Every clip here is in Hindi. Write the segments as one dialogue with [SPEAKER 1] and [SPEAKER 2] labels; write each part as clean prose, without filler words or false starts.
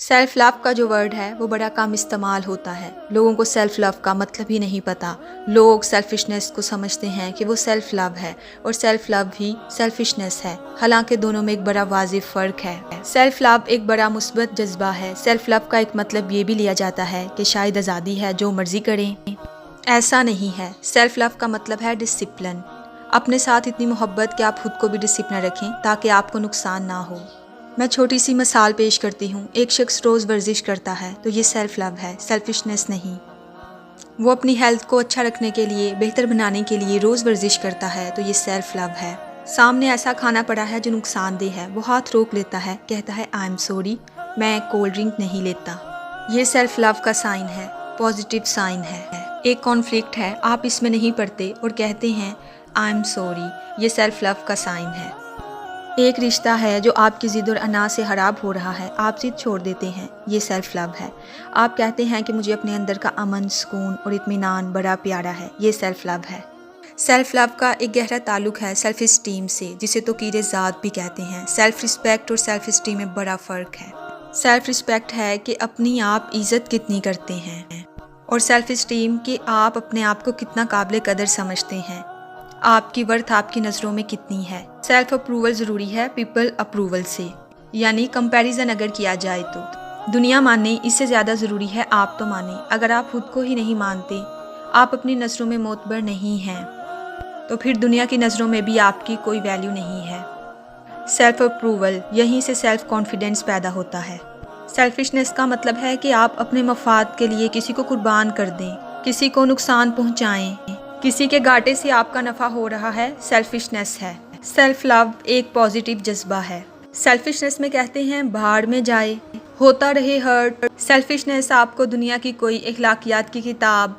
[SPEAKER 1] सेल्फ़ लव का जो वर्ड है वो बड़ा कम इस्तेमाल होता है। लोगों को सेल्फ़ लव का मतलब ही नहीं पता। लोग सेल्फिशनेस को समझते हैं कि वो सेल्फ़ लव है और सेल्फ़ लव भी सेल्फिशनेस है। हालांकि दोनों में एक बड़ा वाज़िह फ़र्क है। सेल्फ़ लव एक बड़ा मुस्बत जज्बा है। सेल्फ़ लव का एक मतलब ये भी लिया जाता है कि शायद आज़ादी है, जो मर्ज़ी करें। ऐसा नहीं है। सेल्फ़ लव का मतलब है डिसिप्लिन। अपने साथ इतनी मोहब्बत कि आप खुद को भी डिसिप्लिन रखें ताकि आपको नुकसान ना हो। मैं छोटी सी मिसाल पेश करती हूँ। एक शख्स रोज़ वर्जिश करता है तो ये सेल्फ़ लव है, सेल्फिशनेस नहीं। वो अपनी हेल्थ को अच्छा रखने के लिए, बेहतर बनाने के लिए रोज़ वर्जिश करता है तो ये सेल्फ़ लव है। सामने ऐसा खाना पड़ा है जो नुकसानदेह है, वो हाथ रोक लेता है, कहता है आई एम सॉरी, मैं कोल्ड ड्रिंक नहीं लेता। ये सेल्फ़ लव का साइन है, पॉजिटिव साइन है। एक कॉन्फ्लिक्ट है, आप इसमें नहीं पड़ते और कहते हैं आई एम सॉरी, ये सेल्फ़ लव का साइन है। एक रिश्ता है जो आपकी ज़िद और अना से ख़राब हो रहा है, आप ज़िद छोड़ देते हैं, ये सेल्फ़ लव है। आप कहते हैं कि मुझे अपने अंदर का अमन, सुकून और इत्मीनान बड़ा प्यारा है, ये सेल्फ़ लव है। सेल्फ़ लव का एक गहरा ताल्लुक़ है सेल्फ़ इस्टीम से, जिसे तौक़ीर ज़ात भी कहते हैं। सेल्फ़ रिस्पेक्ट और सेल्फ़ इस्टीम में बड़ा फ़र्क है। सेल्फ़ रिस्पेक्ट है कि अपनी आप इज़्ज़त कितनी करते हैं, और सेल्फ़ इस्टीम कि आप अपने आप को कितना काबिल कदर समझते हैं, आपकी वर्थ आपकी नज़रों में कितनी है। सेल्फ अप्रूवल ज़रूरी है पीपल अप्रूवल से, यानी कंपैरिजन अगर किया जाए तो दुनिया माने इससे ज़्यादा ज़रूरी है आप तो माने। अगर आप खुद को ही नहीं मानते, आप अपनी नज़रों में मोतबर नहीं हैं, तो फिर दुनिया की नज़रों में भी आपकी कोई वैल्यू नहीं है। सेल्फ अप्रूवल, यहीं से सेल्फ कॉन्फिडेंस पैदा होता है। सेल्फिशनेस का मतलब है कि आप अपने मफाद के लिए किसी को कुर्बान कर दें, किसी को नुकसान पहुँचाएँ, किसी के घाटे से आपका नफ़ा हो रहा है, सेल्फिशनेस है। सेल्फ लव एक पॉजिटिव जज्बा है। सेल्फिशनेस में कहते हैं भाड़ में जाए, होता रहे हर्ट। सेल्फिशनेस आपको दुनिया की कोई अखलाकियात की किताब,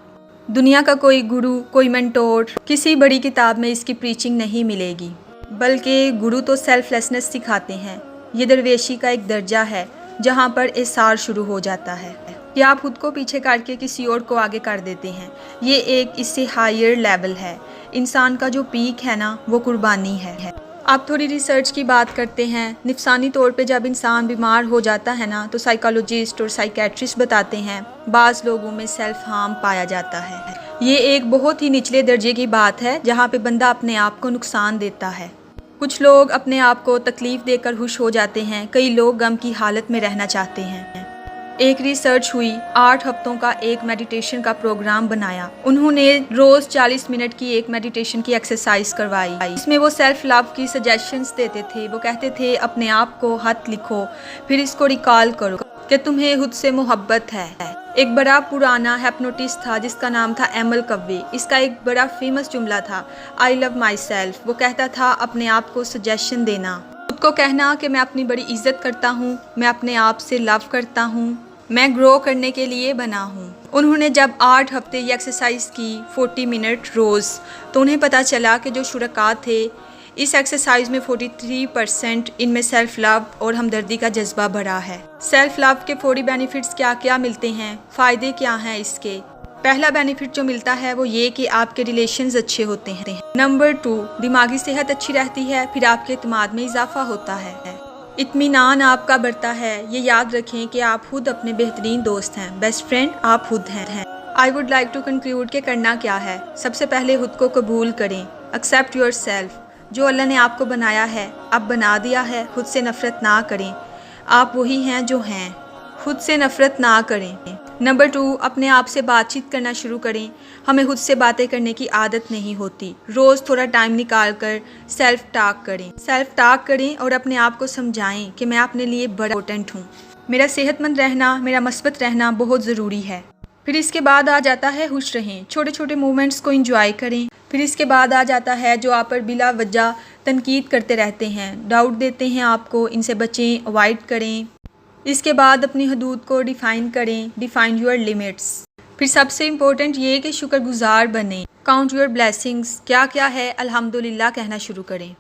[SPEAKER 1] दुनिया का कोई गुरु, कोई मेंटोर, किसी बड़ी किताब में इसकी प्रीचिंग नहीं मिलेगी, बल्कि गुरु तो सेल्फलेसनेस सिखाते हैं। ये दरवेशी का एक दर्जा है जहाँ पर एहसार शुरू हो जाता है कि आप खुद को पीछे करके किसी और को आगे कर देते हैं। ये एक इससे हायर लेवल है। इंसान का जो पीक है ना, वो कुर्बानी है। आप थोड़ी रिसर्च की बात करते हैं, नफसानी तौर पे जब इंसान बीमार हो जाता है ना, तो साइकोलॉजिस्ट और साइकेट्रिस्ट बताते हैं बाज़ लोगों में सेल्फ हार्म पाया जाता है। ये एक बहुत ही निचले दर्जे की बात है जहाँ पे बंदा अपने आप को नुकसान देता है। कुछ लोग अपने आप को तकलीफ़ देकर खुश हो जाते हैं, कई लोग गम की हालत में रहना चाहते हैं। एक रिसर्च हुई, 8 हफ्तों का एक मेडिटेशन का प्रोग्राम बनाया। उन्होंने रोज़ 40 मिनट की एक मेडिटेशन की एक्सरसाइज करवाई। इसमें वो सेल्फ लव की सजेशंस देते थे। वो कहते थे अपने आप को खत लिखो, फिर इसको रिकॉल करो कि तुम्हें खुद से मोहब्बत है। एक बड़ा पुराना हिप्नोटिस्ट था जिसका नाम था एमल कव्वे। इसका एक बड़ा फेमस जुमला था, आई लव माई सेल्फ। वो कहता था अपने आप को सजेशन देना, खुद को कहना कि मैं अपनी बड़ी इज्जत करता हूँ, मैं अपने आप से लव करता हूँ, मैं ग्रो करने के लिए बना हूँ। उन्होंने जब 8 हफ्ते ये एक्सरसाइज की 40 मिनट रोज़, तो उन्हें पता चला कि जो शुरका थे इस एक्सरसाइज में 43% इनमें सेल्फ लव और हमदर्दी का जज्बा भरा है। सेल्फ लव के 40 बेनिफिट्स क्या क्या मिलते हैं, फ़ायदे क्या हैं इसके। पहला बेनिफिट जो मिलता है वो ये कि आपके रिलेशंस अच्छे होते हैं। नंबर 2, दिमागी सेहत अच्छी रहती है, फिर आपके इत्मीनान में इजाफा होता है। इत्मीनान आपका बढ़ता है। ये याद रखें कि आप खुद अपने बेहतरीन दोस्त हैं, बेस्ट फ्रेंड आप खुद हैं। I would like to conclude के करना क्या है। सबसे पहले खुद को कबूल करें, एक्सेप्ट योर सेल्फ। जो अल्लाह ने आपको बनाया है, अब बना दिया है, खुद से नफ़रत ना करें। आप वही हैं जो हैं, खुद से नफ़रत ना करें। नंबर 2, अपने आप से बातचीत करना शुरू करें। हमें खुद से बातें करने की आदत नहीं होती। रोज़ थोड़ा टाइम निकाल कर सेल्फ टॉक करें और अपने आप को समझाएं कि मैं अपने लिए बड़ा इम्पोर्टेंट हूँ। मेरा सेहतमंद रहना, मेरा मस्बत रहना बहुत ज़रूरी है। फिर इसके बाद आ जाता है खुश रहें, छोटे छोटे मोमेंट्स को एंजॉय करें। फिर इसके बाद आ जाता है जो आप पर बिला वजह तनकीद करते रहते हैं, डाउट देते हैं आपको, इनसे बचें, अवॉइड करें। इसके बाद अपनी हदूद को डिफ़ाइन करें, डिफ़ाइन योर लिमिट्स। फिर सबसे इम्पोर्टेंट ये कि शुक्रगुजार बनें, काउंट योर ब्लेसिंग्स, क्या क्या है अल्हम्दुलिल्लाह कहना शुरू करें।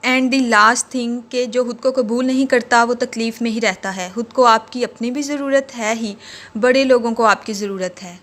[SPEAKER 1] एंड द लास्ट थिंग कि जो खुद को कबूल नहीं करता वो तकलीफ़ में ही रहता है। खुद को आपकी अपनी भी ज़रूरत है ही, बड़े लोगों को आपकी ज़रूरत है।